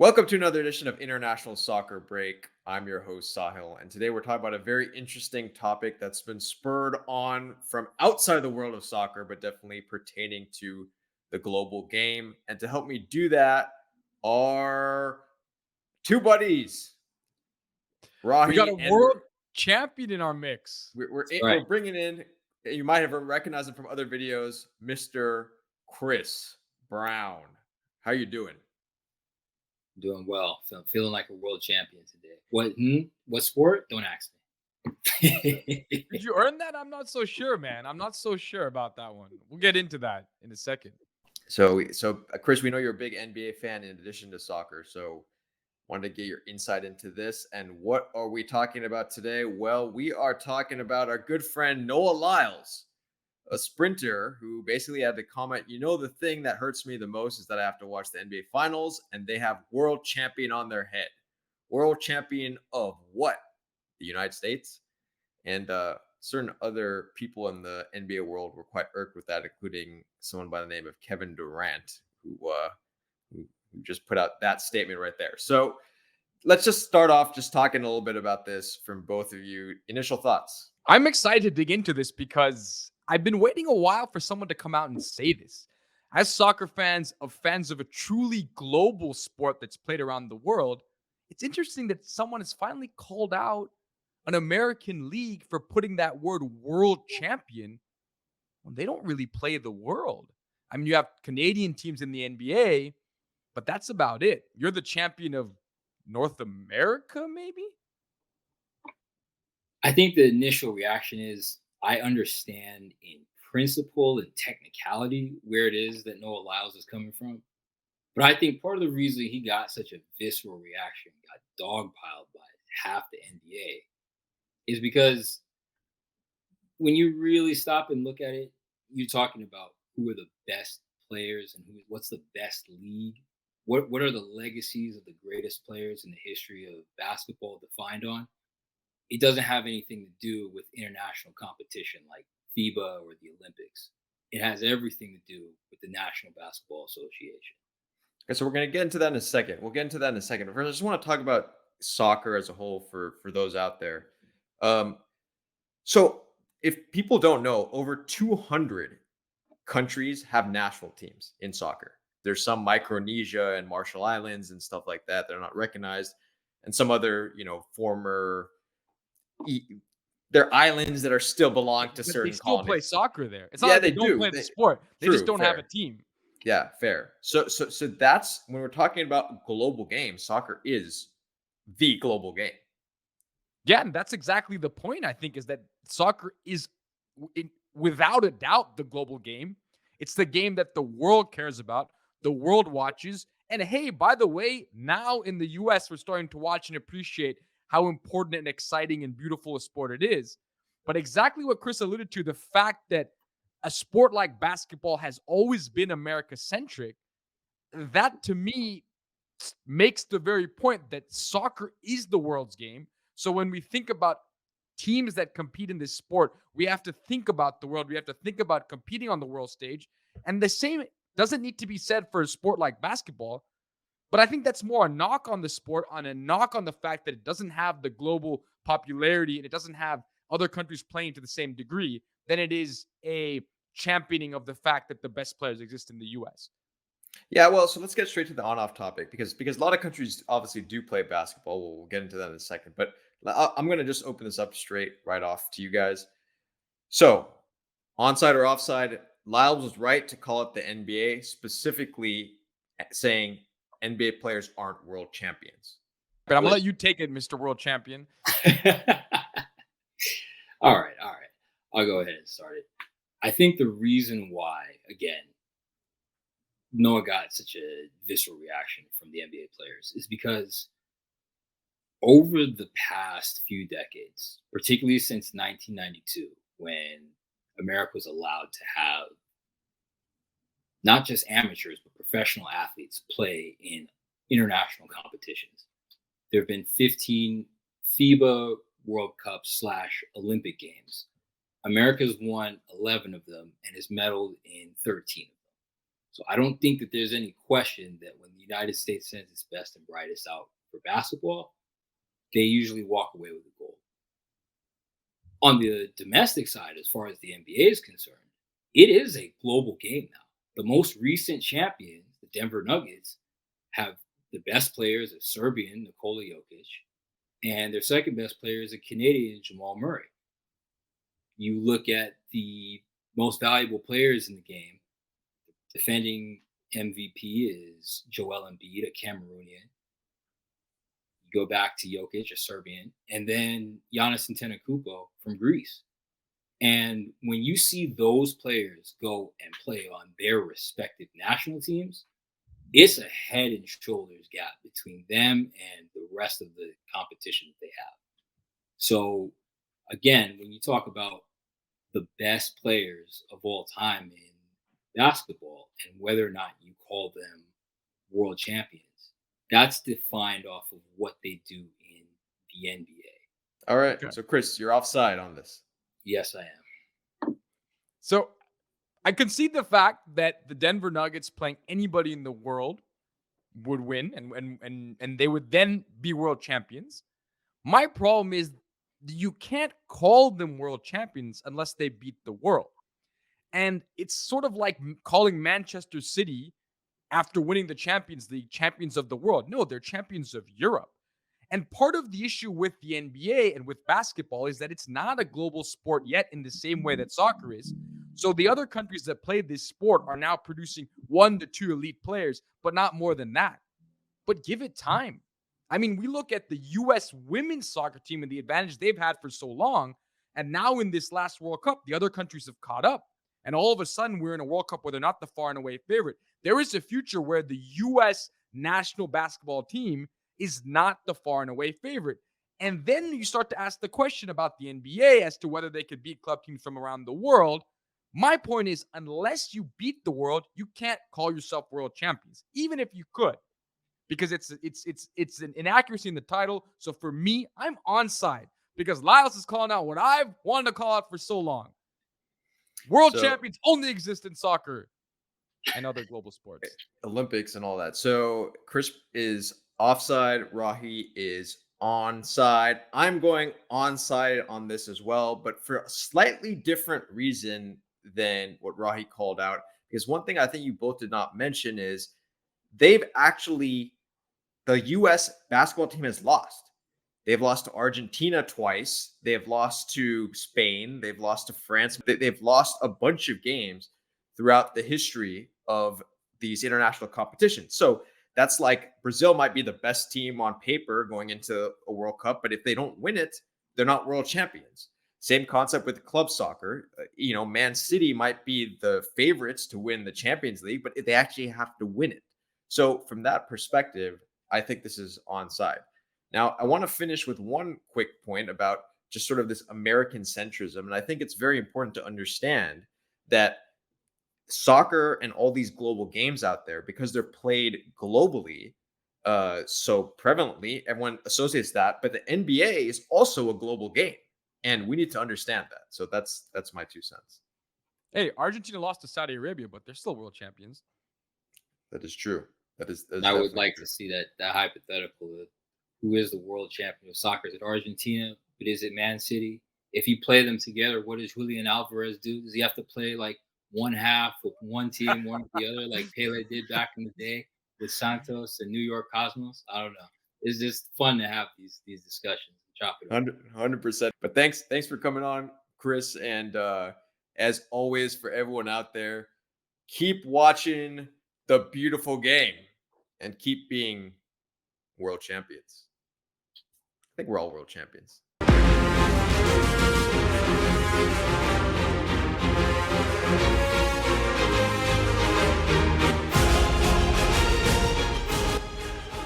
Welcome to another edition of International Soccer Break. I'm your host, Sahil, and today we're talking about a very interesting topic that's been spurred on from outside the world of soccer, but definitely pertaining to the global game. And to help me do that are two buddies, We got Rahi a and world champion in our mix. we're Right. bringing in. You might have recognized him from other videos, Mr. Chris Brown. How you doing? Doing well. Feeling like a world champion today. What? What sport? Don't ask me. Did you earn that? I'm not so sure, man. I'm not so sure about that one. We'll get into that in a second. So, Chris, we know you're a big NBA fan in addition to soccer. So, wanted to get your insight into this. And what are we talking about today? Well, we are talking about our good friend Noah Lyles, a sprinter who basically had to comment. The thing that hurts me the most is that I have to watch the NBA Finals, and they have world champion on their head. World champion of what? The United States, and certain other people in the NBA world were quite irked with that, including someone by the name of Kevin Durant, who just put out that statement right there. So let's just start off just talking a little bit about this from both of you. Initial thoughts. I'm excited to dig into this because I've been waiting a while for someone to come out and say this. As soccer fans of a truly global sport that's played around the world, it's interesting that someone has finally called out an American league for putting that word world champion when they don't really play the world. I mean, you have Canadian teams in the NBA, but that's about it. You're the champion of North America, maybe? I think the initial reaction is I understand in principle and technicality where it is that Noah Lyles is coming from. But I think part of the reason he got such a visceral reaction, got dogpiled by half the NBA, is because when you really stop and look at it, you're talking about who are the best players and what's the best league. What are the legacies of the greatest players in the history of basketball defined on? It doesn't have anything to do with international competition like FIBA or the Olympics. It has everything to do with the National Basketball Association. Okay, so we're going to get into that in a second. We'll get into that in a second. First, I just want to talk about soccer as a whole for those out there. Um, so, if people don't know, over 200 countries have national teams in soccer. There's some Micronesia and Marshall Islands and stuff like that that are not recognized, and some other, former. They're islands that are still belong to But they certain still play colonies. soccer there. It's not Yeah, like they they don't do. play the sport. They just True, don't have a fair. team. Yeah, fair. So that's when we're talking about global games. Soccer is the global game. Yeah, and that's exactly the point, I think, is that soccer is without a doubt the global game. It's the game that the world cares about, the world watches. And hey, by the way, now in the US, we're starting to watch and appreciate how important and exciting and beautiful a sport it is. But exactly what Chris alluded to, the fact that a sport like basketball has always been America centric, that to me makes the very point that soccer is the world's game. So when we think about teams that compete in this sport, we have to think about the world. We have to think about competing on the world stage. And the same doesn't need to be said for a sport like basketball. But I think that's more a knock on the sport, on a knock on the fact that it doesn't have the global popularity and it doesn't have other countries playing to the same degree than it is a championing of the fact that the best players exist in the US. Yeah, well, so let's get straight to the on-off topic because a lot of countries obviously do play basketball. We'll get into that in a second, but I'm going to just open this up straight right off to you guys. So, onside or offside, Lyles was right to call it the NBA, specifically saying NBA players aren't world champions. But I'm going to let you take it, Mr. World Champion. All right. I'll go ahead and start it. I think the reason why, again, Noah got such a visceral reaction from the NBA players is because over the past few decades, particularly since 1992, when America was allowed to have not just amateurs, but professional athletes play in international competitions, there have been 15 FIBA World Cups / Olympic Games. America's won 11 of them and has medaled in 13 of them. So I don't think that there's any question that when the United States sends its best and brightest out for basketball, they usually walk away with a gold. On the domestic side, as far as the NBA is concerned, it is a global game now. The most recent champions, the Denver Nuggets, have the best player is a Serbian, Nikola Jokic, and their second best player is a Canadian, Jamal Murray. You look at the most valuable players in the game, defending MVP is Joel Embiid, a Cameroonian. You go back to Jokic, a Serbian, and then Giannis Antetokounmpo from Greece. And when you see those players go and play on their respective national teams, it's a head and shoulders gap between them and the rest of the competition that they have. So, again, when you talk about the best players of all time in basketball and whether or not you call them world champions, that's defined off of what they do in the NBA. All right. Okay. So, Chris, you're offside on this. Yes, I am. So I concede the fact that the Denver Nuggets playing anybody in the world would win and they would then be world champions. My problem is you can't call them world champions unless they beat the world. And it's sort of like calling Manchester City after winning the Champions League champions of the world. No, they're champions of Europe. And part of the issue with the NBA and with basketball is that it's not a global sport yet in the same way that soccer is. So the other countries that play this sport are now producing 1 to 2 elite players, but not more than that. But give it time. I mean, we look at the U.S. women's soccer team and the advantage they've had for so long. And now in this last World Cup, the other countries have caught up. And all of a sudden, we're in a World Cup where they're not the far and away favorite. There is a future where the U.S. national basketball team is not the far and away favorite. And then you start to ask the question about the NBA as to whether they could beat club teams from around the world. My point is, unless you beat the world, you can't call yourself world champions, even if you could, because it's an inaccuracy in the title. So for me, I'm onside because Lyles is calling out what I've wanted to call out for so long. World champions only exist in soccer and other global sports. Olympics and all that. So Chris is offside. Rahi is onside. I'm going onside on this as well, but for a slightly different reason than what Rahi called out. Because one thing I think you both did not mention is the U.S. basketball team has lost. They've lost to Argentina twice. They have lost to Spain. They've lost to France. They've lost a bunch of games throughout the history of these international competitions. So that's like Brazil might be the best team on paper going into a World Cup, but if they don't win it, they're not world champions. Same concept with club soccer. Man City might be the favorites to win the Champions League, but they actually have to win it. So from that perspective, I think this is onside. Now, I want to finish with one quick point about just sort of this American centrism. And I think it's very important to understand that soccer and all these global games out there, because they're played globally so prevalently, everyone associates that. But the NBA is also a global game. And we need to understand that. So that's my 2 cents. Hey, Argentina lost to Saudi Arabia, but they're still world champions. That is true. That is I would like to see that hypothetical. Who is the world champion of soccer? Is it Argentina? But is it Man City? If you play them together, what does Julian Alvarez do? Does he have to play like one half with one team, one with the other, like Pele did back in the day with Santos and New York Cosmos? I don't know. It's just fun to have these discussions. Chop it up. 100%. But thanks for coming on, Chris. And as always, for everyone out there, keep watching the beautiful game and keep being world champions. I think we're all world champions.